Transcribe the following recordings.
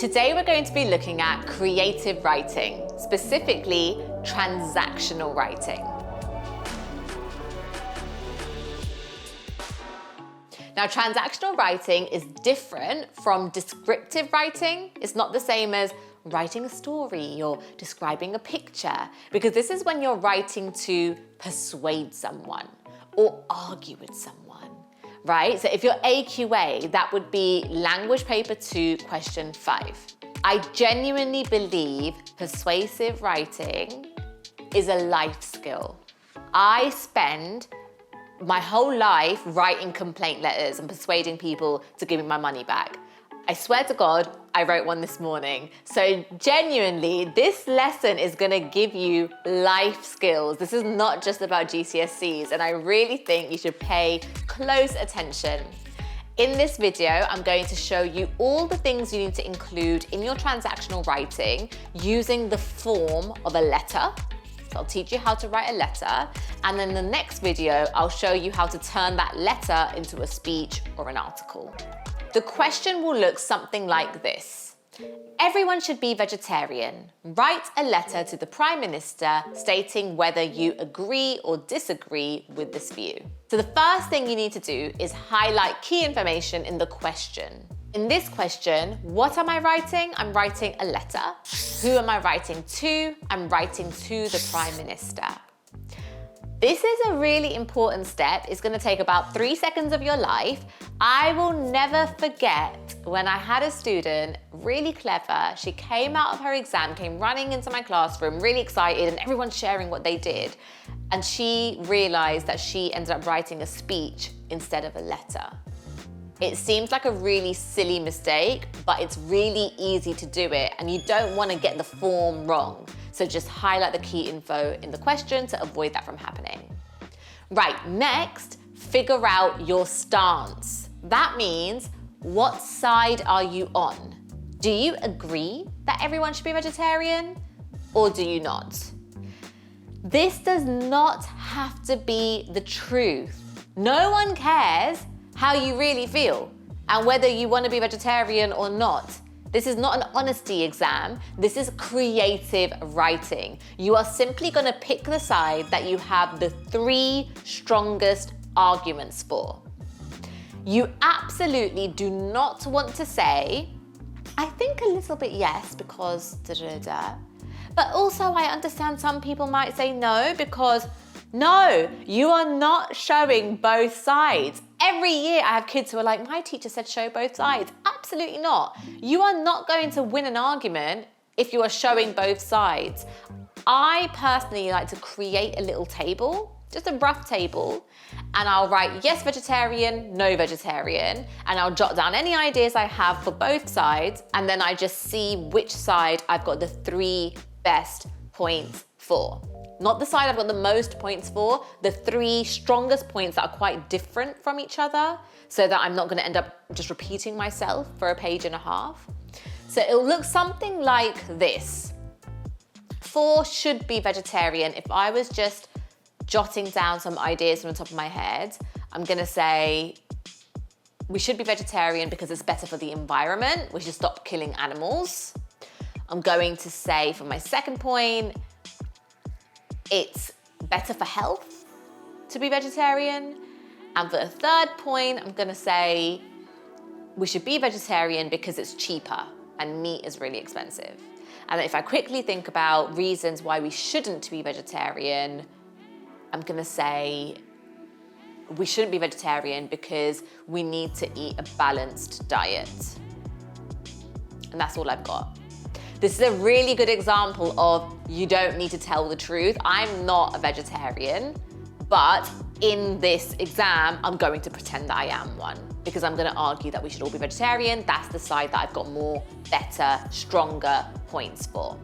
Today we're going to be looking at creative writing, specifically transactional writing. Now, transactional writing is different from descriptive writing. It's not the same as writing a story or describing a picture, because this is when you're writing to persuade someone or argue with someone, right? So if you're AQA, that would be Language Paper 2, question 5. I genuinely believe persuasive writing is a life skill. I spend my whole life writing complaint letters and persuading people to give me my money back. I swear to God, I wrote one this morning. So genuinely, this lesson is gonna give you life skills. This is not just about GCSEs, and I really think you should pay close attention. In this video, I'm going to show you all the things you need to include in your transactional writing using the form of a letter. So I'll teach you how to write a letter, and then the next video, I'll show you how to turn that letter into a speech or an article. The question will look something like this. Everyone should be vegetarian. Write a letter to the Prime Minister stating whether you agree or disagree with this view. So the first thing you need to do is highlight key information in the question. In this question, what am I writing? I'm writing a letter. Who am I writing to? I'm writing to the Prime Minister. This is a really important step. It's gonna take about 3 seconds of your life. I will never forget when I had a student, really clever. She came out of her exam, came running into my classroom, really excited, and everyone's sharing what they did. And she realized that she ended up writing a speech instead of a letter. It seems like a really silly mistake, but it's really easy to do it, and you don't want to get the form wrong. So just highlight the key info in the question to avoid that from happening. Right, next, figure out your stance. That means, what side are you on? Do you agree that everyone should be vegetarian, or do you not? This does not have to be the truth. No one cares how you really feel and whether you want to be vegetarian or not. This is not an honesty exam. This is creative writing. You are simply going to pick the side that you have the 3 strongest arguments for. You absolutely do not want to say, I think a little bit yes because da-da-da. But also I understand some people might say no because no, you are not showing both sides. Every year I have kids who are like, my teacher said show both sides. Absolutely not. You are not going to win an argument if you are showing both sides. I personally like to create a little table, just a rough table, and I'll write yes vegetarian, no vegetarian, and I'll jot down any ideas I have for both sides, and then I just see which side I've got the 3 best points for. Not the side I've got the most points for, the 3 strongest points that are quite different from each other, so that I'm not gonna end up just repeating myself for a page and a half. So it'll look something like this. 4 should be vegetarian. If I was just jotting down some ideas from the top of my head, I'm gonna say, we should be vegetarian because it's better for the environment. We should stop killing animals. I'm going to say for my second point, it's better for health to be vegetarian. And for the third point, I'm gonna say we should be vegetarian because it's cheaper and meat is really expensive. And if I quickly think about reasons why we shouldn't be vegetarian, I'm gonna say we shouldn't be vegetarian because we need to eat a balanced diet. And that's all I've got. This is a really good example of you don't need to tell the truth. I'm not a vegetarian, but in this exam, I'm going to pretend that I am one because I'm gonna argue that we should all be vegetarian. That's the side that I've got more, better, stronger points for.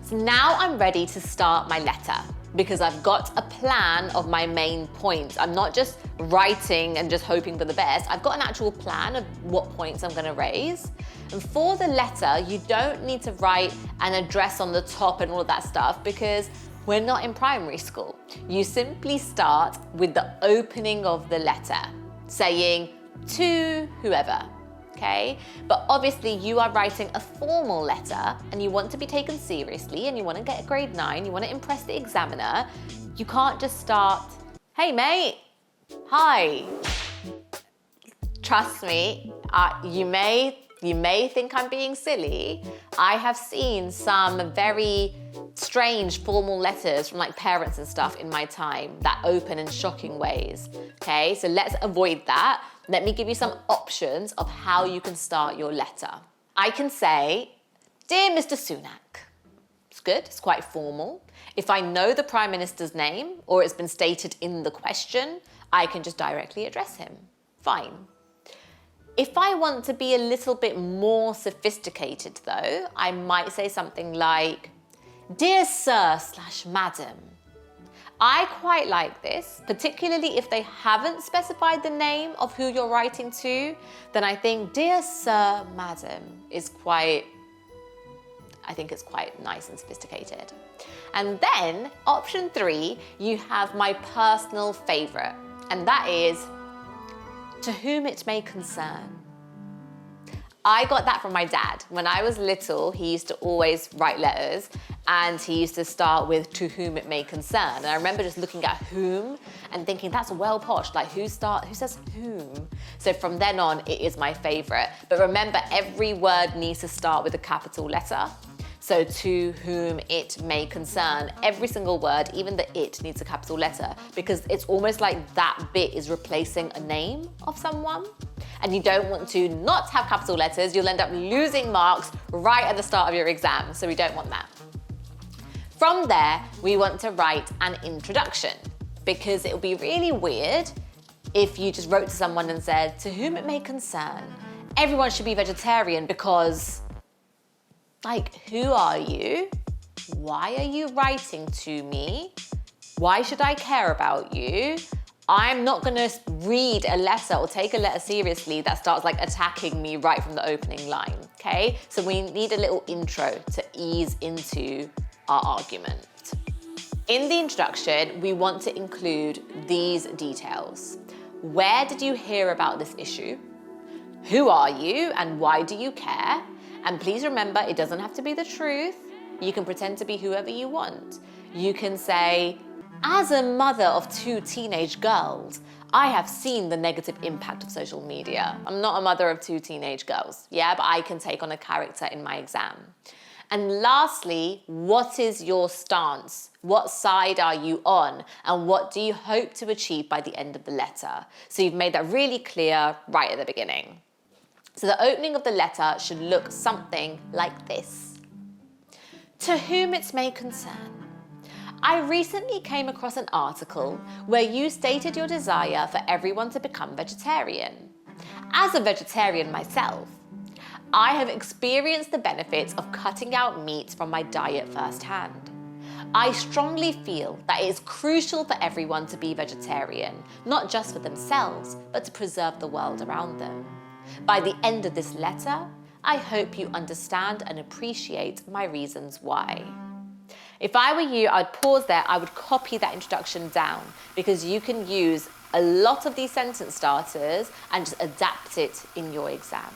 So now I'm ready to start my letter because I've got a plan of my main points. I'm not just writing and just hoping for the best. I've got an actual plan of what points I'm gonna raise. And for the letter, you don't need to write an address on the top and all of that stuff because we're not in primary school. You simply start with the opening of the letter, saying to whoever. okay? But obviously you are writing a formal letter and you want to be taken seriously and you want to get a grade 9, you want to impress the examiner. You can't just start, hey mate, hi. Trust me, you may think I'm being silly. I have seen some very strange formal letters from like parents and stuff in my time that open in shocking ways, okay? So let's avoid that. Let me give you some options of how you can start your letter. I can say, Dear Mr. Sunak. It's good, it's quite formal. If I know the Prime Minister's name or it's been stated in the question, I can just directly address him. Fine. If I want to be a little bit more sophisticated though, I might say something like, Dear Sir/Madam. I quite like this, particularly if they haven't specified the name of who you're writing to, then I think Dear Sir, Madam is I think it's quite nice and sophisticated. And then option 3, you have my personal favorite, and that is, To whom it may concern. I got that from my dad. When I was little, he used to always write letters and he used to start with to whom it may concern. And I remember just looking at whom and thinking that's well posh, like who says whom? So from then on, it is my favorite. But remember, every word needs to start with a capital letter. So to whom it may concern, every single word, even the it, needs a capital letter because it's almost like that bit is replacing a name of someone. And you don't want to not have capital letters, you'll end up losing marks right at the start of your exam, so we don't want that. From there, we want to write an introduction because it would be really weird if you just wrote to someone and said, to whom it may concern, everyone should be vegetarian because, like, who are you? Why are you writing to me? Why should I care about you? I'm not gonna read a letter or take a letter seriously that starts like attacking me right from the opening line, okay? So we need a little intro to ease into our argument. In the introduction, we want to include these details. Where did you hear about this issue? Who are you and why do you care? And please remember, it doesn't have to be the truth. You can pretend to be whoever you want. You can say, as a mother of 2 teenage girls, I have seen the negative impact of social media. I'm not a mother of 2 teenage girls, yeah, but I can take on a character in my exam. And lastly, what is your stance? What side are you on? And what do you hope to achieve by the end of the letter? So you've made that really clear right at the beginning. So the opening of the letter should look something like this. To whom it may concern. I recently came across an article where you stated your desire for everyone to become vegetarian. As a vegetarian myself, I have experienced the benefits of cutting out meat from my diet firsthand. I strongly feel that it is crucial for everyone to be vegetarian, not just for themselves, but to preserve the world around them. By the end of this letter, I hope you understand and appreciate my reasons why. If I were you, I'd pause there, I would copy that introduction down because you can use a lot of these sentence starters and just adapt it in your exam.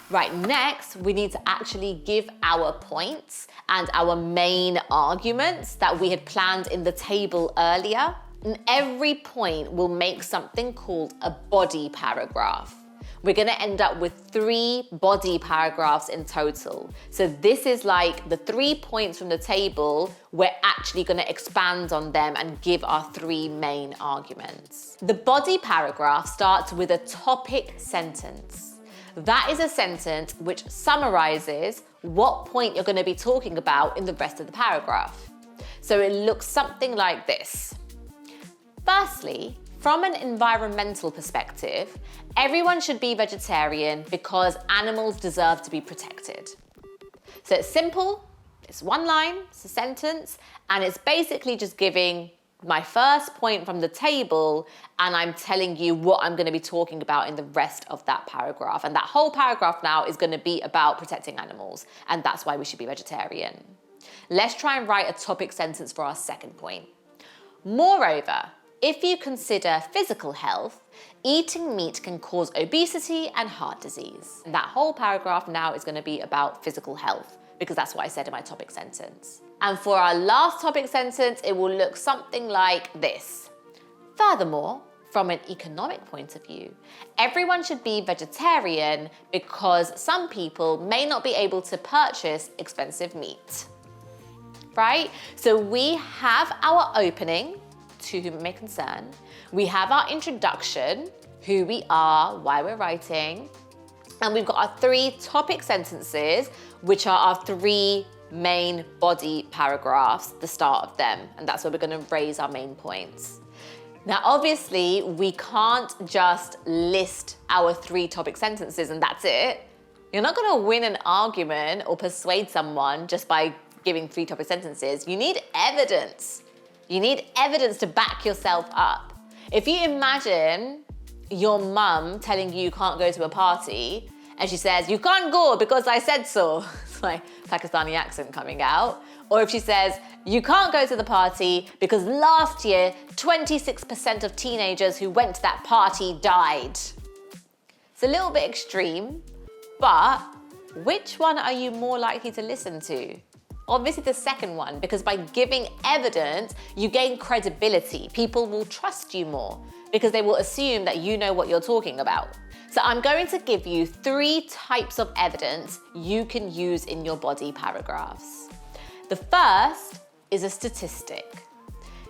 Right, next, we need to actually give our points and our main arguments that we had planned in the table earlier. And every point will make something called a body paragraph. We're gonna end up with 3 body paragraphs in total. So this is like the 3 points from the table, we're actually gonna expand on them and give our 3 main arguments. The body paragraph starts with a topic sentence. That is a sentence which summarizes what point you're gonna be talking about in the rest of the paragraph. So it looks something like this. Firstly, from an environmental perspective, everyone should be vegetarian because animals deserve to be protected. So it's simple, it's 1 line, it's a sentence, and it's basically just giving my first point from the table and I'm telling you what I'm going to be talking about in the rest of that paragraph. And that whole paragraph now is going to be about protecting animals, and that's why we should be vegetarian. Let's try and write a topic sentence for our second point. Moreover, if you consider physical health, eating meat can cause obesity and heart disease. And that whole paragraph now is going to be about physical health, because that's what I said in my topic sentence. And for our last topic sentence, it will look something like this. Furthermore, from an economic point of view, everyone should be vegetarian because some people may not be able to purchase expensive meat. Right? So we have our opening, to whom it may concern. We have our introduction, who we are, why we're writing. And we've got our 3 topic sentences, which are our 3 main body paragraphs, the start of them. And that's where we're going to raise our main points. Now, obviously, we can't just list our 3 topic sentences and that's it. You're not going to win an argument or persuade someone just by giving 3 topic sentences. You need evidence. You need evidence to back yourself up. If you imagine your mum telling you can't go to a party and she says, you can't go because I said so. It's like Pakistani accent coming out. Or if she says, you can't go to the party because last year, 26% of teenagers who went to that party died. It's a little bit extreme, but which one are you more likely to listen to? Obviously the second one, because by giving evidence, you gain credibility. People will trust you more because they will assume that you know what you're talking about. So I'm going to give you 3 types of evidence you can use in your body paragraphs. The first is a statistic.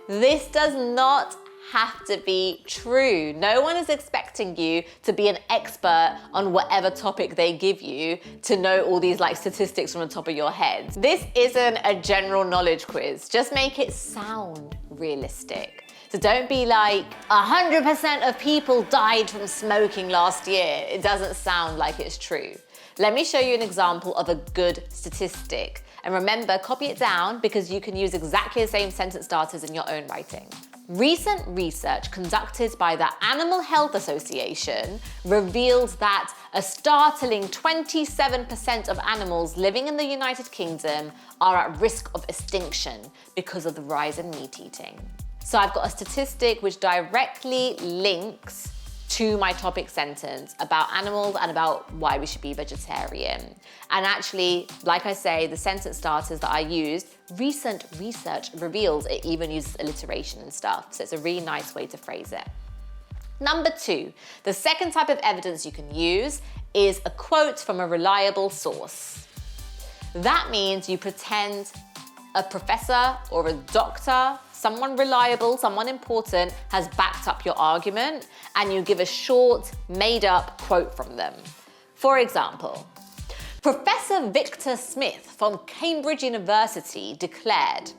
This does not have to be true. No one is expecting you to be an expert on whatever topic they give you to know all these like statistics from the top of your head. This isn't a general knowledge quiz. Just make it sound realistic. So don't be like, 100% of people died from smoking last year. It doesn't sound like it's true. Let me show you an example of a good statistic. And remember, copy it down because you can use exactly the same sentence starters in your own writing. Recent research conducted by the Animal Health Association revealed that a startling 27% of animals living in the United Kingdom are at risk of extinction because of the rise in meat eating. So I've got a statistic which directly links to my topic sentence about animals and about why we should be vegetarian. And actually, like I say, the sentence starters that I used, recent research reveals it even uses alliteration and stuff. So it's a really nice way to phrase it. Number 2, the second type of evidence you can use is a quote from a reliable source. That means you pretend a professor or a doctor, someone reliable, someone important, has backed up your argument, and you give a short, made-up quote from them. For example, Professor Victor Smith from Cambridge University declared,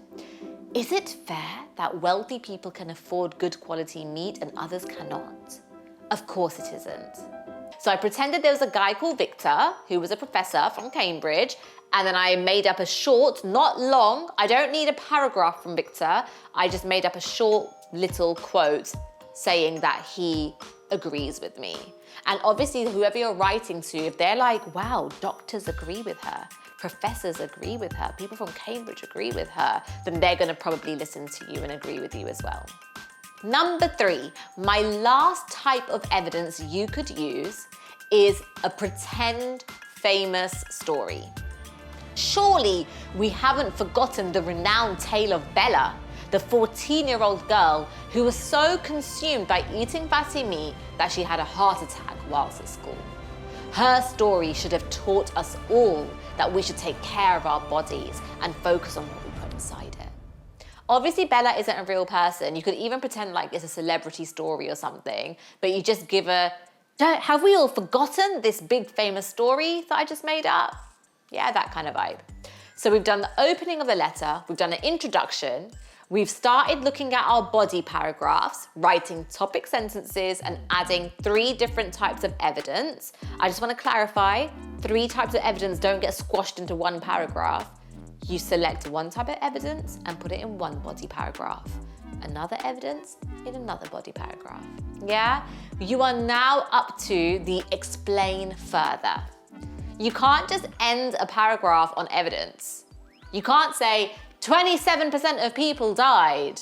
"Is it fair that wealthy people can afford good quality meat and others cannot? Of course it isn't." So I pretended there was a guy called Victor, who was a professor from Cambridge, and then I made up a short, not long, I don't need a paragraph from Victor, I just made up a short little quote saying that he agrees with me. And obviously whoever you're writing to, if they're like, wow, doctors agree with her, professors agree with her, people from Cambridge agree with her, then they're gonna probably listen to you and agree with you as well. Number 3, my last type of evidence you could use is a pretend famous story. Surely we haven't forgotten the renowned tale of Bella, the 14-year-old girl who was so consumed by eating fatty meat that she had a heart attack whilst at school. Her story should have taught us all that we should take care of our bodies and focus on what we put inside it. Obviously, Bella isn't a real person. You could even pretend like it's a celebrity story or something, but you just give have we all forgotten this big famous story that I just made up? Yeah, that kind of vibe. So we've done the opening of the letter, we've done an introduction, we've started looking at our body paragraphs, writing topic sentences and adding 3 different types of evidence. I just want to clarify, 3 types of evidence don't get squashed into one paragraph. You select one type of evidence and put it in one body paragraph. Another evidence in another body paragraph. Yeah? You are now up to the explain further. You can't just end a paragraph on evidence. You can't say 27% of people died.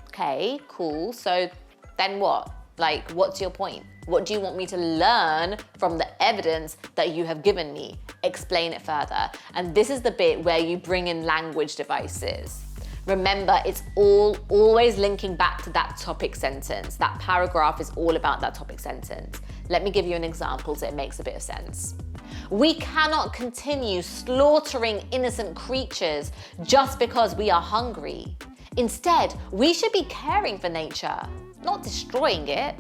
Okay, cool. So then what? Like, what's your point? What do you want me to learn from the evidence that you have given me? Explain it further. And this is the bit where you bring in language devices. Remember, it's always linking back to that topic sentence. That paragraph is all about that topic sentence. Let me give you an example so it makes a bit of sense. We cannot continue slaughtering innocent creatures just because we are hungry. Instead, we should be caring for nature, not destroying it.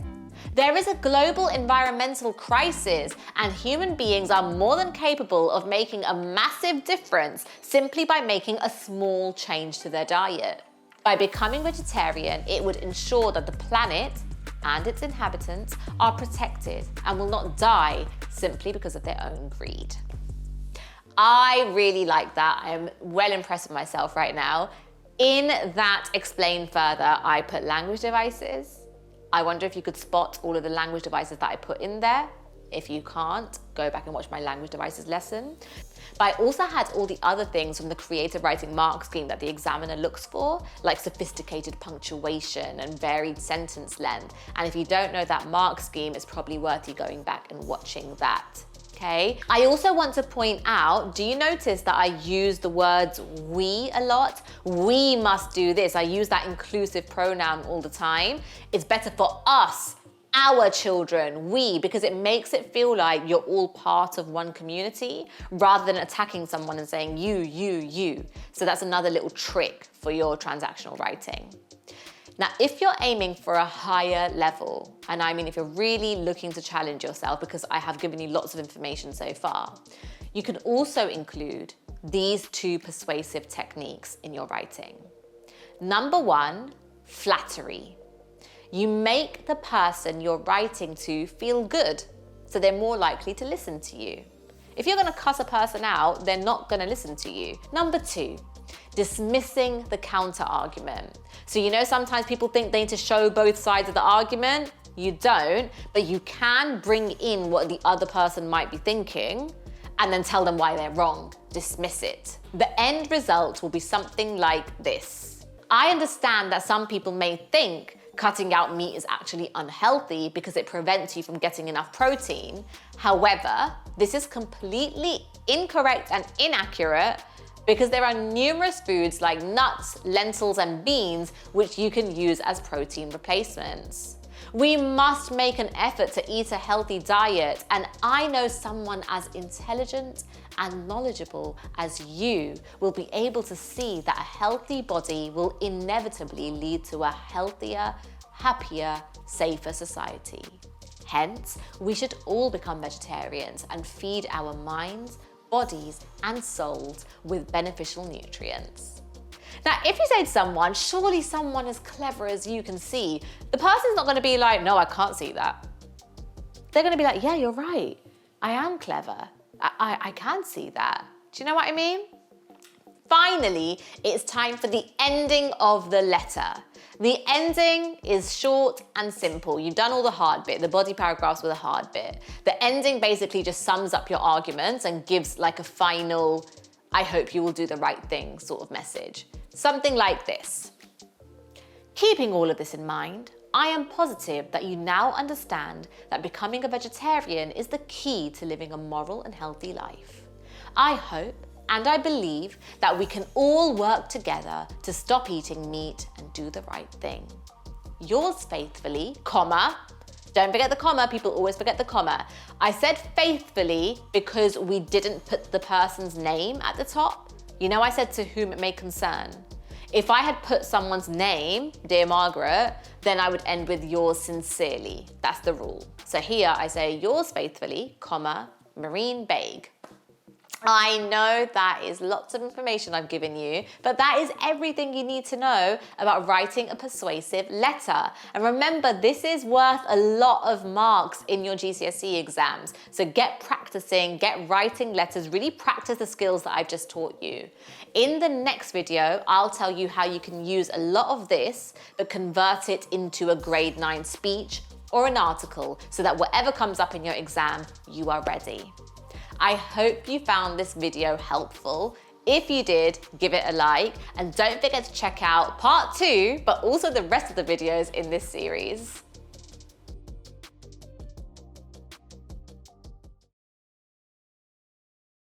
There is a global environmental crisis, and human beings are more than capable of making a massive difference simply by making a small change to their diet. By becoming vegetarian, it would ensure that the planet and its inhabitants are protected and will not die simply because of their own greed. I really like that. I am well impressed with myself right now. In that explain further, I put language devices. I wonder if you could spot all of the language devices that I put in there. If you can't, go back and watch my language devices lesson. But I also had all the other things from the creative writing mark scheme that the examiner looks for, like sophisticated punctuation and varied sentence length. And if you don't know that mark scheme, it's probably worth you going back and watching that. Okay. I also want to point out, do you notice that I use the words we a lot? We must do this. I use that inclusive pronoun all the time. It's better for us, our children, we, because it makes it feel like you're all part of one community rather than attacking someone and saying you. So that's another little trick for your transactional writing. Now, if you're aiming for a higher level, and I mean if you're really looking to challenge yourself, because I have given you lots of information so far, you can also include these two persuasive techniques in your writing. Number one, flattery. You make the person you're writing to feel good, so they're more likely to listen to you. If you're gonna cuss a person out, they're not gonna listen to you. Number two, dismissing the counter argument. So you know sometimes people think they need to show both sides of the argument. You don't, but you can bring in what the other person might be thinking and then tell them why they're wrong. Dismiss it. The end result will be something like this. I understand that some people may think cutting out meat is actually unhealthy because it prevents you from getting enough protein. However, this is completely incorrect and inaccurate because there are numerous foods like nuts, lentils, and beans which you can use as protein replacements. We must make an effort to eat a healthy diet, and I know someone as intelligent and knowledgeable as you will be able to see that a healthy body will inevitably lead to a healthier, happier, safer society. Hence, we should all become vegetarians and feed our minds, bodies, and souls with beneficial nutrients. Now, if you say to someone, surely someone as clever as you can see, the person's not gonna be like, no, I can't see that. They're gonna be like, yeah, you're right. I am clever. I can see that. Do you know what I mean? Finally, it's time for the ending of the letter. The ending is short and simple. You've done all the hard bit. The body paragraphs were the hard bit. The ending basically just sums up your arguments and gives like a final, I hope you will do the right thing sort of message. Something like this. Keeping all of this in mind, I am positive that you now understand that becoming a vegetarian is the key to living a moral and healthy life. I hope and I believe that we can all work together to stop eating meat and do the right thing. Yours faithfully, comma, don't forget the comma, people always forget the comma. I said faithfully because we didn't put the person's name at the top. You know, I said to whom it may concern. If I had put someone's name, dear Margaret, then I would end with yours sincerely. That's the rule. So here I say yours faithfully, comma, Marine Baig. I know that is lots of information I've given you, but that is everything you need to know about writing a persuasive letter. And remember, this is worth a lot of marks in your GCSE exams. So get practicing, get writing letters, really practice the skills that I've just taught you. In the next video, I'll tell you how you can use a lot of this, but convert it into a grade 9 speech or an article so that whatever comes up in your exam, you are ready. I hope you found this video helpful. If you did, give it a like and don't forget to check out part 2, but also the rest of the videos in this series.